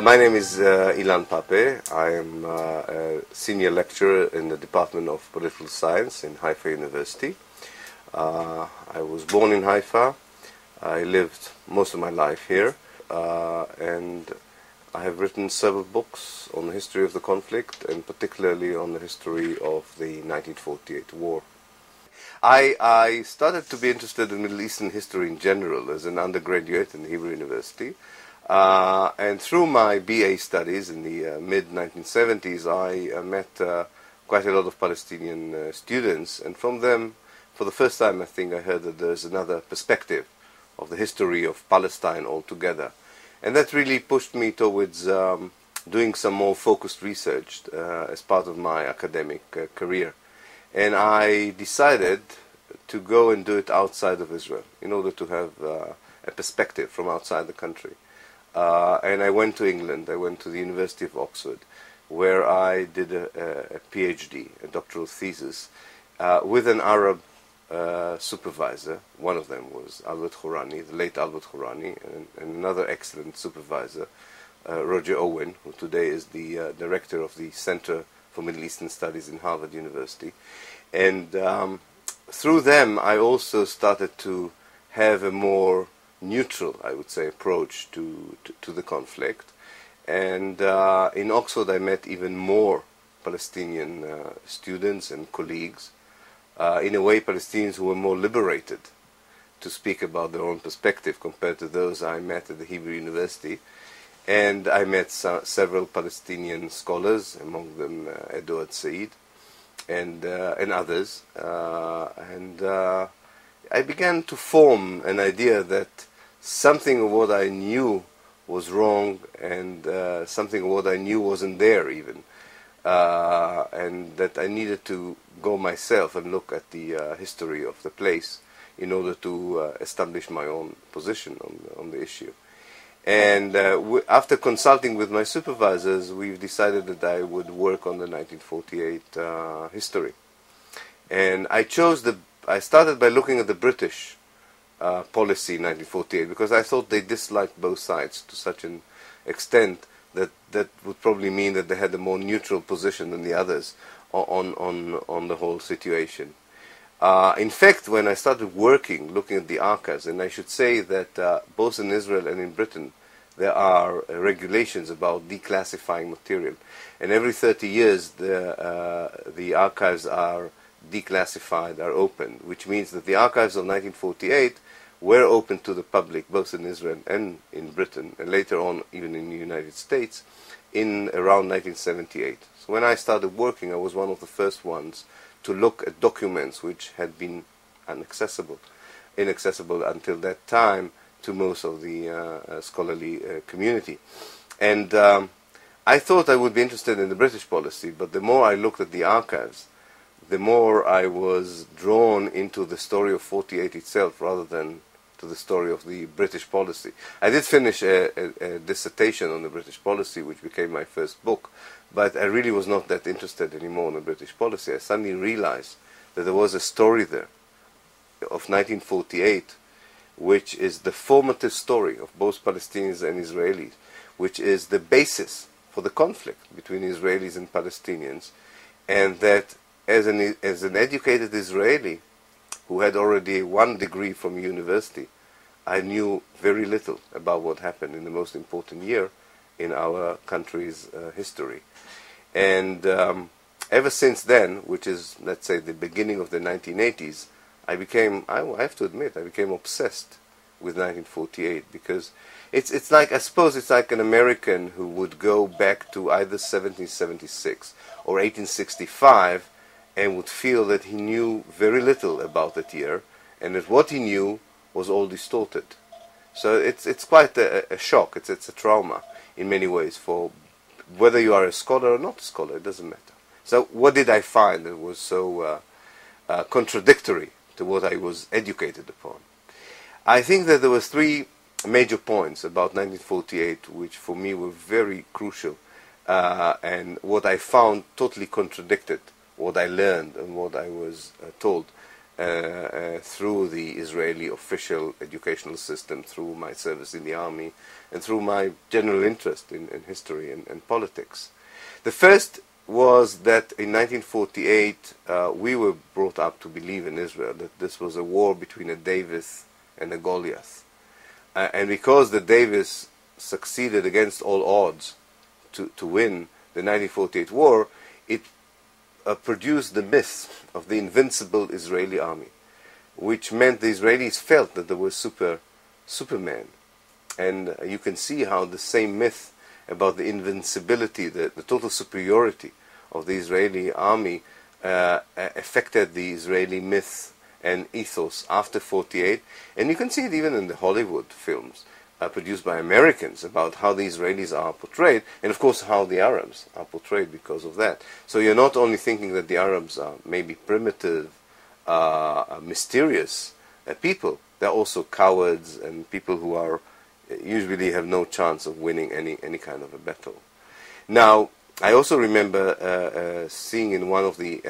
My name is Ilan Pape. I am a senior lecturer in the Department of Political Science in Haifa University. I was born in Haifa. I lived most of my life here, and I have written several books on the history of the conflict, and particularly on the history of the 1948 war. I started to be interested in Middle Eastern history in general as an undergraduate in Hebrew University. And through my BA studies in the mid-1970s, I met quite a lot of Palestinian students, and from them, for the first time, I think I heard that there's another perspective of the history of Palestine altogether. And that really pushed me towards doing some more focused research as part of my academic career. And I decided to go and do it outside of Israel in order to have a perspective from outside the country. And I went to England. I went to the University of Oxford, where I did a PhD, a doctoral thesis, with an Arab supervisor. One of them was Albert Hourani, the late Albert Hourani, and another excellent supervisor, Roger Owen, who today is the director of the Center for Middle Eastern Studies in Harvard University. And through them, I also started to have a more neutral, I would say, approach to the conflict. And in Oxford, I met even more Palestinian students and colleagues. In a way, Palestinians who were more liberated to speak about their own perspective compared to those I met at the Hebrew University. And I met several Palestinian scholars, among them Edouard Said and others. I began to form an idea that something of what I knew was wrong, and something of what I knew wasn't there even. And that I needed to go myself and look at the history of the place in order to establish my own position on the issue. And after consulting with my supervisors, we've decided that I would work on the 1948 history. And I started by looking at the British policy in 1948, because I thought they disliked both sides to such an extent that would probably mean that they had a more neutral position than the others on the whole situation. In fact, when I started looking at the archives, and I should say that both in Israel and in Britain, there are regulations about declassifying material. And every 30 years, the archives are declassified, are opened, which means that the archives of 1948 were open to the public, both in Israel and in Britain, and later on even in the United States, in around 1978. So when I started working, I was one of the first ones to look at documents which had been inaccessible until that time to most of the scholarly community. And I thought I would be interested in the British policy, but the more I looked at the archives, the more I was drawn into the story of 48 itself rather than to the story of the British policy. I did finish a dissertation on the British policy, which became my first book, but I really was not that interested anymore in the British policy. I suddenly realized that there was a story there of 1948, which is the formative story of both Palestinians and Israelis, which is the basis for the conflict between Israelis and Palestinians, and that as an educated Israeli who had already 1 degree from university, I knew very little about what happened in the most important year in our country's history. And ever since then, which is, let's say, the beginning of the 1980s, I have to admit, I became obsessed with 1948, because it's like, I suppose it's like an American who would go back to either 1776 or 1865 and would feel that he knew very little about that year, and that what he knew was all distorted. So it's quite a shock. It's a trauma in many ways, for whether you are a scholar or not a scholar, it doesn't matter. So what did I find that was so contradictory to what I was educated upon? I think that there were 3 major points about 1948 which for me were very crucial, and what I found totally contradicted what I learned and what I was told through the Israeli official educational system, through my service in the army, and through my general interest in history and politics. The first was that in 1948 we were brought up to believe in Israel that this was a war between a Davis and a Goliath. And because the Davis succeeded against all odds to win the 1948 war, it produced the myth of the invincible Israeli army, which meant the Israelis felt that they were Superman. And you can see how the same myth about the invincibility, the total superiority of the Israeli army affected the Israeli myth and ethos after 48. And you can see it even in the Hollywood films produced by Americans about how the Israelis are portrayed, and of course how the Arabs are portrayed because of that. So you're not only thinking that the Arabs are maybe primitive, mysterious people, they're also cowards and people who are usually have no chance of winning any kind of a battle. Now, I also remember seeing in one of the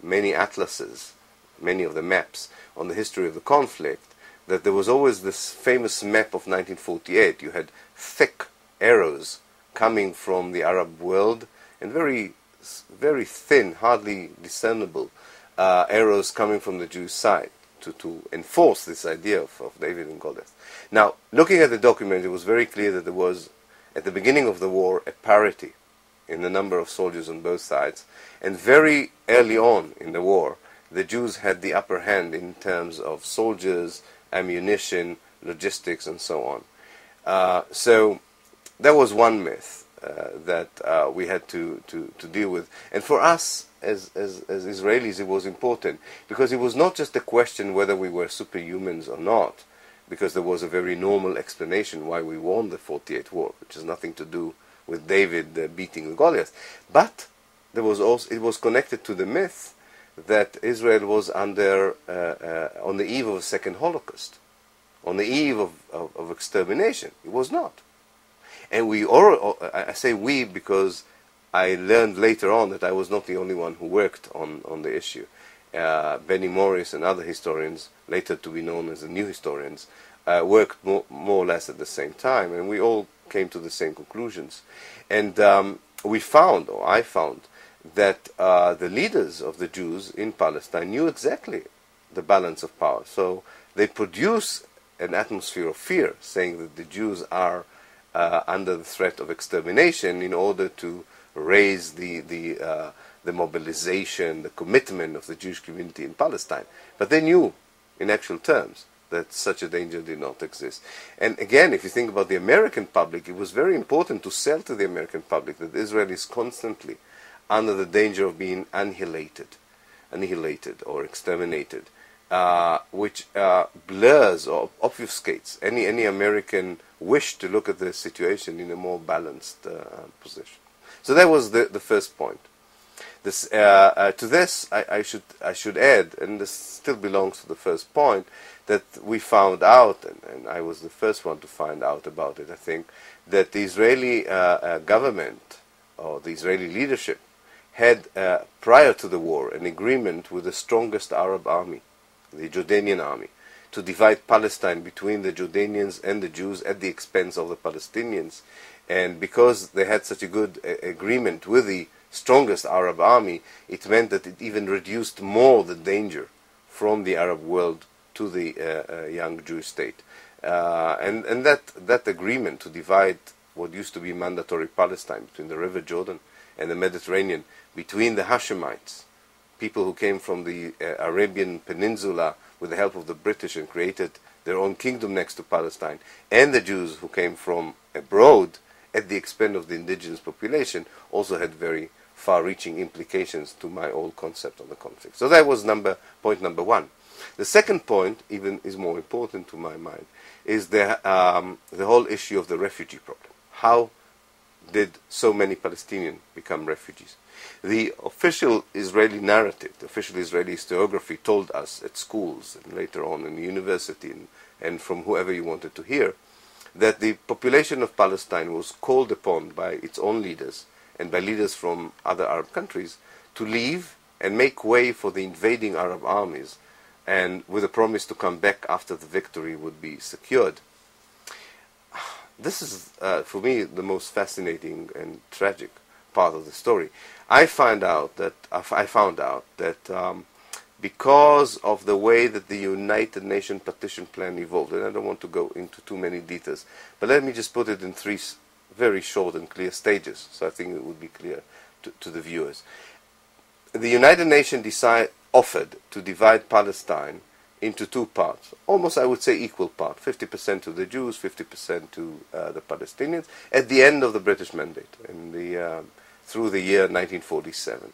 many atlases, many of the maps on the history of the conflict, that there was always this famous map of 1948. You had thick arrows coming from the Arab world and very thin, hardly discernible arrows coming from the Jewish side to enforce this idea of David and Goliath. Now, looking at the document, it was very clear that there was, at the beginning of the war, a parity in the number of soldiers on both sides, and very early on in the war, the Jews had the upper hand in terms of soldiers, ammunition, logistics, and so on. So that was one myth that we had to deal with. And for us, as Israelis, it was important, because it was not just a question whether we were superhumans or not, because there was a very normal explanation why we won the 48 war, which has nothing to do with David beating the Goliath. But there was also, it was connected to the myth that Israel was on the eve of a second Holocaust, on the eve of extermination. It was not. And I say we because I learned later on that I was not the only one who worked on the issue. Benny Morris and other historians, later to be known as the new historians, worked more or less at the same time, and we all came to the same conclusions. And we found, or I found, that the leaders of the Jews in Palestine knew exactly the balance of power. So they produce an atmosphere of fear, saying that the Jews are under the threat of extermination, in order to raise the mobilization, the commitment of the Jewish community in Palestine. But they knew, in actual terms, that such a danger did not exist. And again, if you think about the American public, it was very important to sell to the American public that Israel is constantly under the danger of being annihilated or exterminated, which blurs or obfuscates any American wish to look at the situation in a more balanced position. So that was the first point. This, to this, I should add, and this still belongs to the first point, that we found out, and I was the first one to find out about it, I think, that the Israeli government, or the Israeli leadership, had, prior to the war, an agreement with the strongest Arab army, the Jordanian army, to divide Palestine between the Jordanians and the Jews at the expense of the Palestinians. And because they had such a good agreement with the strongest Arab army, it meant that it even reduced more the danger from the Arab world to the young Jewish state. And that agreement to divide what used to be mandatory Palestine between the River Jordan and the Mediterranean, between the Hashemites, people who came from the Arabian Peninsula with the help of the British and created their own kingdom next to Palestine, and the Jews who came from abroad at the expense of the indigenous population, also had very far-reaching implications to my old concept of the conflict. So that was point number one. The second point, even is more important to my mind, is the whole issue of the refugee problem. How did so many Palestinians become refugees? The official Israeli narrative, the official Israeli historiography told us at schools and later on in the university and from whoever you wanted to hear, that the population of Palestine was called upon by its own leaders and by leaders from other Arab countries to leave and make way for the invading Arab armies and with a promise to come back after the victory would be secured. This is, for me, the most fascinating and tragic part of the story. I found out that because of the way that the United Nations partition plan evolved, and I don't want to go into too many details, but let me just put it in three very short and clear stages, so I think it would be clear to the viewers. The United Nations offered to divide Palestine into two parts, almost I would say equal part, 50% to the Jews, 50% to the Palestinians, at the end of the British mandate, through the year 1947.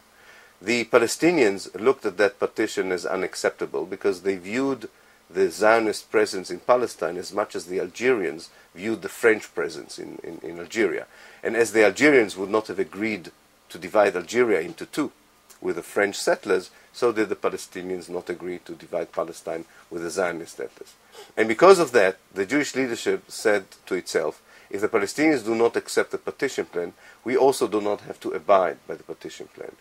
The Palestinians looked at that partition as unacceptable because they viewed the Zionist presence in Palestine as much as the Algerians viewed the French presence in Algeria. And as the Algerians would not have agreed to divide Algeria into two with the French settlers, so did the Palestinians not agree to divide Palestine with the Zionist settlers. And because of that, the Jewish leadership said to itself, if the Palestinians do not accept the partition plan, we also do not have to abide by the partition plan.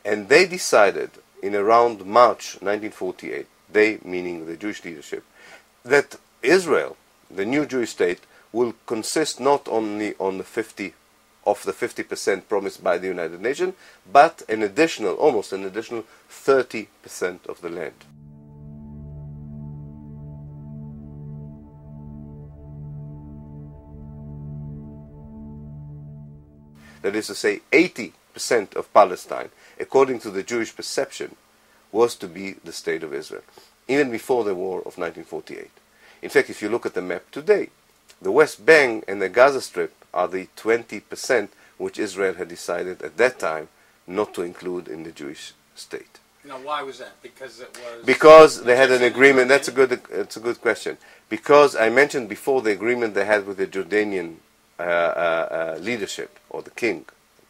And they decided in around March 1948, they meaning the Jewish leadership, that Israel, the new Jewish state, will consist not only on the 50% promised by the United Nations, but almost an additional 30% of the land. That is to say, 80% of Palestine, according to the Jewish perception, was to be the State of Israel, even before the war of 1948. In fact, if you look at the map today, the West Bank and the Gaza Strip are the 20% which Israel had decided at that time not to include in the Jewish state. Now, why was that? Because it was... Because they had an agreement. That's a good question. Because I mentioned before the agreement they had with the Jordanian leadership, or the King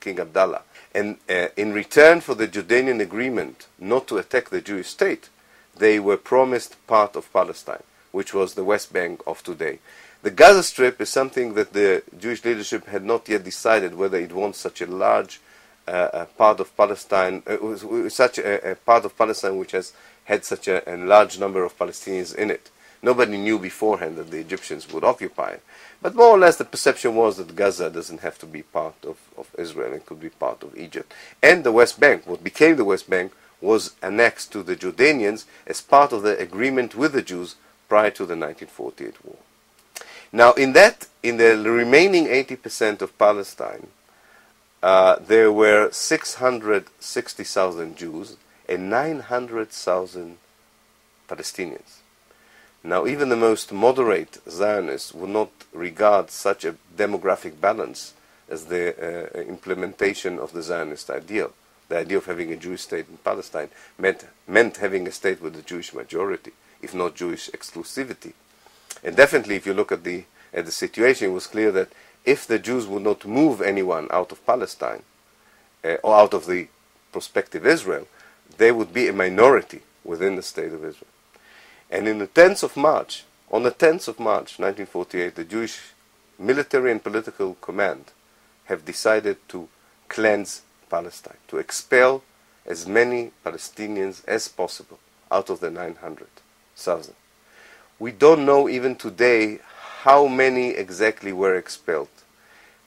Abdullah. And in return for the Jordanian agreement not to attack the Jewish state, they were promised part of Palestine, which was the West Bank of today. The Gaza Strip is something that the Jewish leadership had not yet decided whether it wants such a large part of Palestine, such a part of Palestine which has had such a large number of Palestinians in it. Nobody knew beforehand that the Egyptians would occupy it. But more or less the perception was that Gaza doesn't have to be part of Israel, it could be part of Egypt. And the West Bank, what became the West Bank, was annexed to the Jordanians as part of the agreement with the Jews prior to the 1948 war. Now in the remaining 80% of Palestine, there were 660,000 Jews and 900,000 Palestinians. Now, even the most moderate Zionists would not regard such a demographic balance as the implementation of the Zionist ideal. The idea of having a Jewish state in Palestine meant having a state with a Jewish majority, if not Jewish exclusivity. And definitely, if you look at the situation, it was clear that if the Jews would not move anyone out of Palestine, or out of the prospective Israel, they would be a minority within the state of Israel. And on the 10th of March, 1948, the Jewish military and political command have decided to cleanse Palestine, to expel as many Palestinians as possible out of the 900,000. We don't know even today how many exactly were expelled.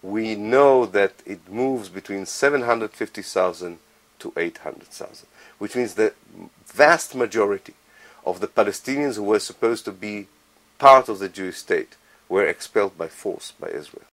We know that it moves between 750,000 to 800,000, which means the vast majority of the Palestinians who were supposed to be part of the Jewish state were expelled by force by Israel.